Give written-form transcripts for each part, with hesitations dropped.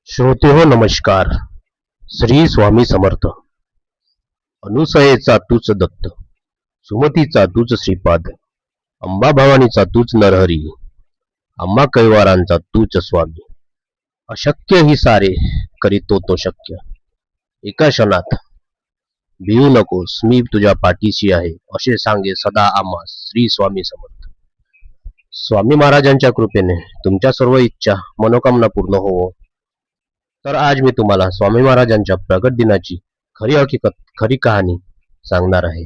श्रोते हो नमस्कार. श्री स्वामी समर्थ. अनुसयेचा तूच दत्त, सुमतीचा तूच श्रीपाद, अंबा भवानीचा तूच नरहरी, आम्हा कैवारांचा तूच स्वामी. अशक्य ही सारे करीतो तो शक्य. एका क्षणात भिवू नकोस, मी तुझ्या पाठीशी आहे, असे सांगे सदा आम्हा श्री स्वामी समर्थ. स्वामी महाराजांच्या कृपेने तुमच्या सर्व इच्छा मनोकामना पूर्ण होवो. तर आज मी तुम्हाला स्वामी महाराजांच्या प्रगट दिनाची खरी हकीकत, खरी कहाणी सांगणार आहे.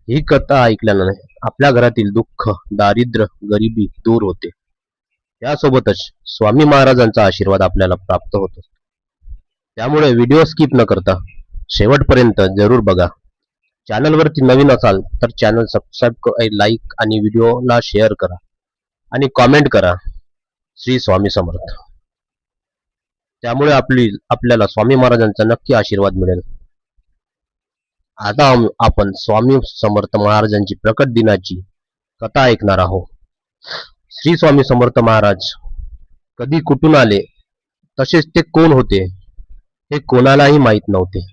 ही कथा ऐकल्याने आपल्या घरातील दुःख, दारिद्र्य, गरिबी दूर होते. त्यासोबतच स्वामी महाराजांचा आशीर्वाद आपल्याला प्राप्त होतो. त्यामुळे व्हिडिओ स्किप न करता शेवटपर्यंत जरूर बघा. चॅनलवरती नवीन असाल तर चॅनल सबस्क्राईब, लाईक आणि व्हिडिओला शेअर करा आणि कॉमेंट करा श्री स्वामी समर्थ. त्यामुळे आपल्याला स्वामी महाराजांचा नक्की आशीर्वाद मिळेल. आता आपण स्वामी समर्थ महाराजांची प्रकट दिनाची कथा ऐकणार आहोत. श्री स्वामी समर्थ महाराज कधी कुठून आले, तसेच ते कोण होते हे कोणालाही माहीत नव्हते.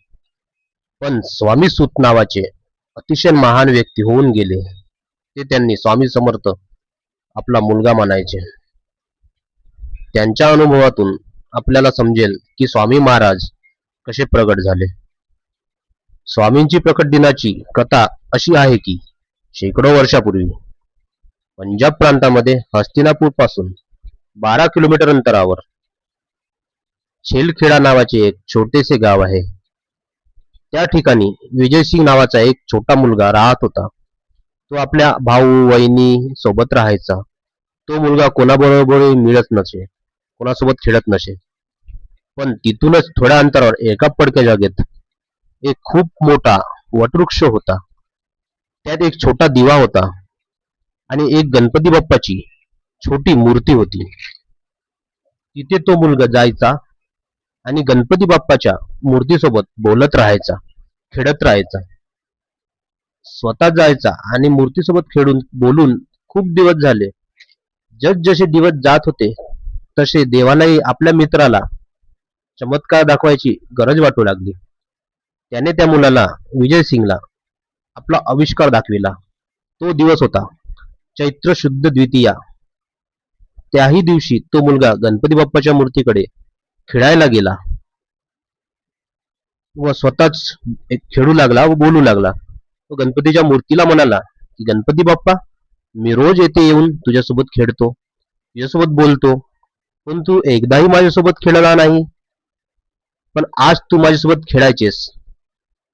पण स्वामी सूत नावाचे अतिशय महान व्यक्ती होऊन गेले. ते त्यांनी स्वामी समर्थ आपला मुलगा मानायचे. त्यांच्या अनुभवातून आपल्याला समजेल की स्वामी महाराज कसे प्रगट झाले. स्वामींची प्रकट दिनाची कथा अशी आहे की शेकडो वर्षापूर्वी पंजाब प्रांतामध्ये हस्तिनापूर पासून 12 किलोमीटर अंतरावर छेलखेडा नावाचे एक छोटेसे गाव आहे. त्या ठिकाणी विजयसिंग नावाचा एक छोटा मुलगा राहत होता. तो आपल्या भाऊ वहिनी सोबत राहायचा. तो मुलगा कोणाबरोबर मिळत नसे, कोणासोबत खेळत नसे. पण तिथूनच थोड्या अंतरावर एका पडक्या जागेत एक खूप मोठा वटवृक्ष होता. त्यात एक छोटा दिवा होता आणि एक गणपती बाप्पाची छोटी मूर्ती होती. तिथे तो मुलगा जायचा आणि गणपती बाप्पाच्या मूर्तीसोबत बोलत राहायचा, खेळत राहायचा. स्वतः जायचा आणि मूर्तीसोबत खेळून बोलून खूप दिवस झाले. जसे दिवस जात होते तसे देवालाही आपल्या मित्राला चमत्कार दाखवायची गरज वाटू लागली. त्याने त्या मुलाला, विजयसिंगला, आपला आविष्कार दाखविला. तो दिवस होता चैत्र शुद्ध द्वितीया. त्याही दिवशी तो मुलगा गणपती बाप्पाच्या मूर्तीकडे खेळायला गेला व स्वतःच खेळू लागला व बोलू लागला. तो गणपतीच्या मूर्तीला म्हणाला की गणपती बाप्पा, मी रोज येथे येऊन तुझ्यासोबत खेळतो, तुझ्यासोबत बोलतो, पण तू एकदाही माझ्यासोबत खेळला नाही. पण आज तू माझ्यासोबत खेळायचेस.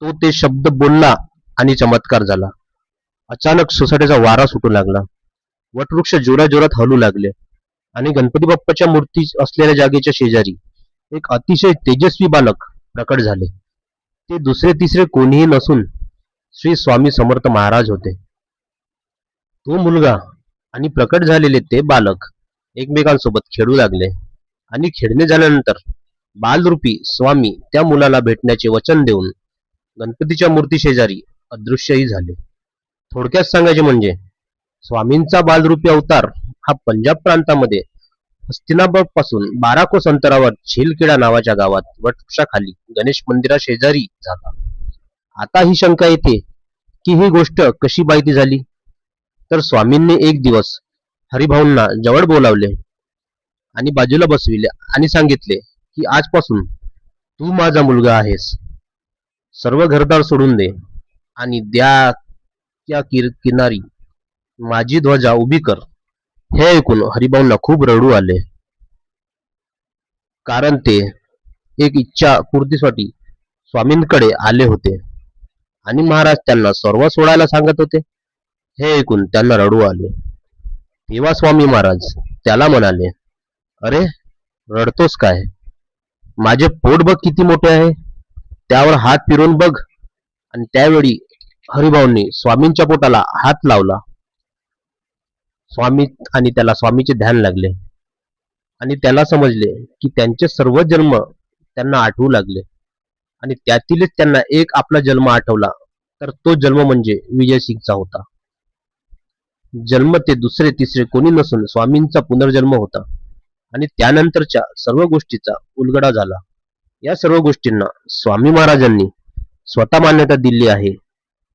तो ते शब्द बोलला आणि चमत्कार झाला. अचानक सोसाट्याचा वारा सुटू लागला. वटवृक्ष जोरात हलू लागले आणि गणपती बाप्पाच्या मूर्ती असलेल्या जागेच्या शेजारी एक अतिशय तेजस्वी बालक प्रकट झाले. ते दुसरे तिसरे कोणीही नसून श्री स्वामी समर्थ महाराज होते. तो मुलगा आणि प्रकट झालेले ते बालक एकमेकांसोबत खेळू लागले आणि खेळणे झाल्यानंतर बालरूपी स्वामी त्या मुलाला भेटण्याचे वचन देऊन गणपतीच्या मूर्ती शेजारी अदृश्यही झाले. थोडक्यात सांगायचे म्हणजे स्वामींचा बालरूपी अवतार हा पंजाब प्रांतामध्ये हस्तिनापूर पासून 12 कोस अंतरावर छेलखेडा नावाच्या गावात वटवृक्षाखाली गणेश मंदिरा शेजारी झाला. आता ही शंका येते की ही गोष्ट कशी माहिती झाली. तर स्वामींनी एक दिवस हरिभाऊंना जवळ बोलावले आणि बाजूला बसविले आणि सांगितले की आजपासून तू माझा मुलगा आहेस. सर्व घरदार सोडून दे आणि त्या किनारी माझी ध्वजा उभी कर. हे ऐकून हरिभाऊंना खूप रडू आले, कारण ते एक इच्छा पूर्तीसाठी स्वामींकडे आले होते आणि महाराज त्यांना सर्व सोडायला सांगत होते. हे ऐकून त्यांना रडू आले. तेव्हा स्वामी महाराज त्याला म्हणाले, अरे रडतोस काय? माझे पोट बघ किती मोठे आहे, त्यावर हात फिरवून बघ. आणि त्यावेळी हरिभाऊंनी स्वामींच्या पोटाला हात लावला. त्याला स्वामीचे ध्यान लागले आणि त्याला समजले की त्यांचे सर्व जन्म त्यांना आठवू लागले आणि त्यातीलच त्यांना एक आपला जन्म आठवला. तर तो जन्म म्हणजे विजयसिंगचा होता. जन्म ते दुसरे तिसरे कोणी नसून स्वामींचा पुनर्जन्म होता. आणि त्यानंतरच्या सर्व गोष्टीचा उलगडा झाला. या सर्व गोष्टींना स्वामी महाराजांनी स्वतः मान्यता दिली आहे.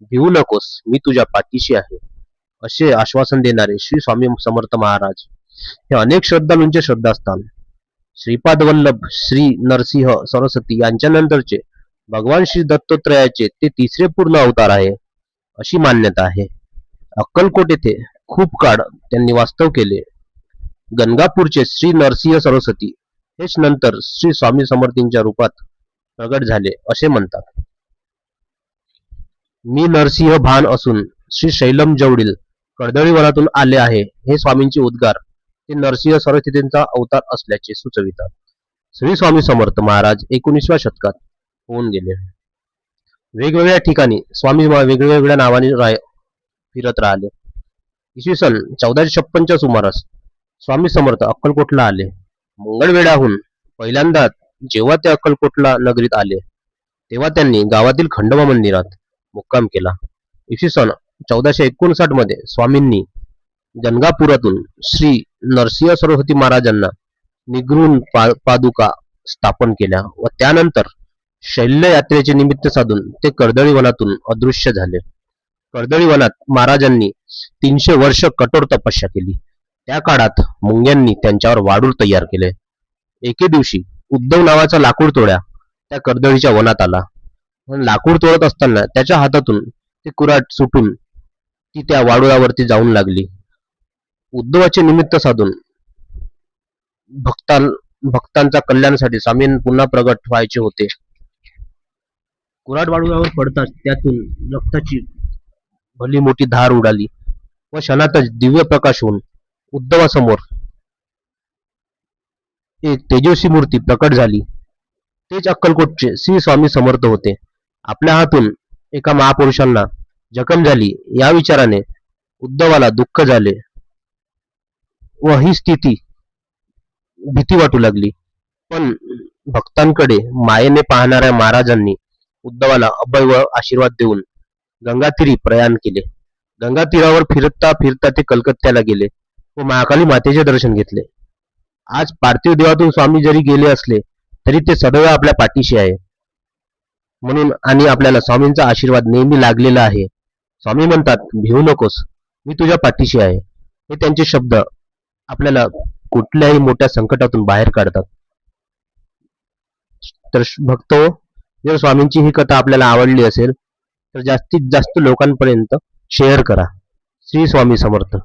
भिवू नकोस, मी तुझ्या पाठीशी आहे, असे आश्वासन देणारे श्री स्वामी समर्थ महाराज हे अनेक श्रद्धालूंचे श्रद्धास्थान. श्रीपाद वल्लभ श्री नरसिंह सरस्वती यांच्या नंतरचे भगवान श्री दत्तात्रयाचे ते तिसरे पूर्ण अवतार आहे, अशी मान्यता आहे. अक्कलकोट येथे खूप काळ त्यांनी वास्तव केले. गंगापूरचे श्री नरसिंह सरस्वती हेच नंतर श्री स्वामी समर्थींच्या रूपात प्रगट झाले असे म्हणतात. मी नरसिंह भान असून श्री शैलम जवळील कर्दळी वनातून आले आहे, हे स्वामींचे उद्गार ते नरसिंह सरस्वतींचा अवतार असल्याचे सुचवितात. श्री स्वामी समर्थ महाराज 19व्या शतकात होऊन गेले. वेगवेगळ्या ठिकाणी स्वामी वेगवेगळ्या नावाने फिरत राहिले. इसवी सन 1456च्या सुमारास स्वामी समर्थ अक्कलकोटला आले. मंगळवेढ्याहून पहिल्यांदा जेव्हा ते अक्कलकोटला नगरीत आले तेव्हा त्यांनी गावातील खंडोबा मंदिरात मुक्काम केला. इसवी सन 1459 मध्ये स्वामींनी गंगापुरातून श्री नरसिंह सरस्वती महाराजांना निगरून पादुका स्थापन केल्या व त्यानंतर शैल्य यात्रेचे निमित्त साधून ते कर्दळी वनातून अदृश्य झाले. कर्दळी वनात महाराजांनी 300 वर्ष कठोर तपस्या केली. त्या काळात मुंग्यांनी त्यांच्यावर वाडूळ तयार केले. एके दिवशी उद्धव नावाचा लाकूड तोड्या त्या कर्दळीच्या वनात आला. लाकूड तोडत असताना त्याच्या हातातून ते कुऱ्हाड सुटून ती त्या वाडुळावरती जाऊन लागली. उद्धवाचे निमित्त साधून भक्तांच्या कल्याणासाठी स्वामी पुन्हा प्रगट व्हायचे होते. कुऱ्हाड वाडुळावर पडताच त्यातून रक्ताची भली मोठी धार उडाली व क्षणातच दिव्य प्रकाश होऊन उद्धवासमोर एक तेजस्वी मूर्ती प्रकट झाली. तेच अक्कलकोटचे श्री स्वामी समर्थ होते. आपल्या हातून एका महापुरुषांना जखम झाली या विचाराने उद्धवाला दुःख झाले व ही स्थिती भीती वाटू लागली. पण भक्तांकडे मायेने पाहणाऱ्या महाराजांनी उद्धवाला अभय व आशीर्वाद देऊन गंगातीरी प्रयाण केले. गंगा तीरावर फिरता फिरता ते कलकत्त्याला गेले व महाकाली मातेचे दर्शन घेतले. आज पार्थिव देवातून स्वामी जरी गेले असले तरी ते सदैव आपल्या पाठीशी आहे म्हणून आणि आपल्याला स्वामींचा आशीर्वाद नेहमी लागलेला आहे. स्वामी म्हणतात, भिवू नकोस, मी तुझ्या पाठीशी आहे. हे त्यांचे शब्द आपल्याला कुठल्याही मोठ्या संकटातून बाहेर काढतात. तर भक्तो, जर स्वामींची ही कथा आपल्याला आवडली असेल तर जास्तीत जास्त लोकांपर्यंत शेअर करा. श्री स्वामी समर्थ.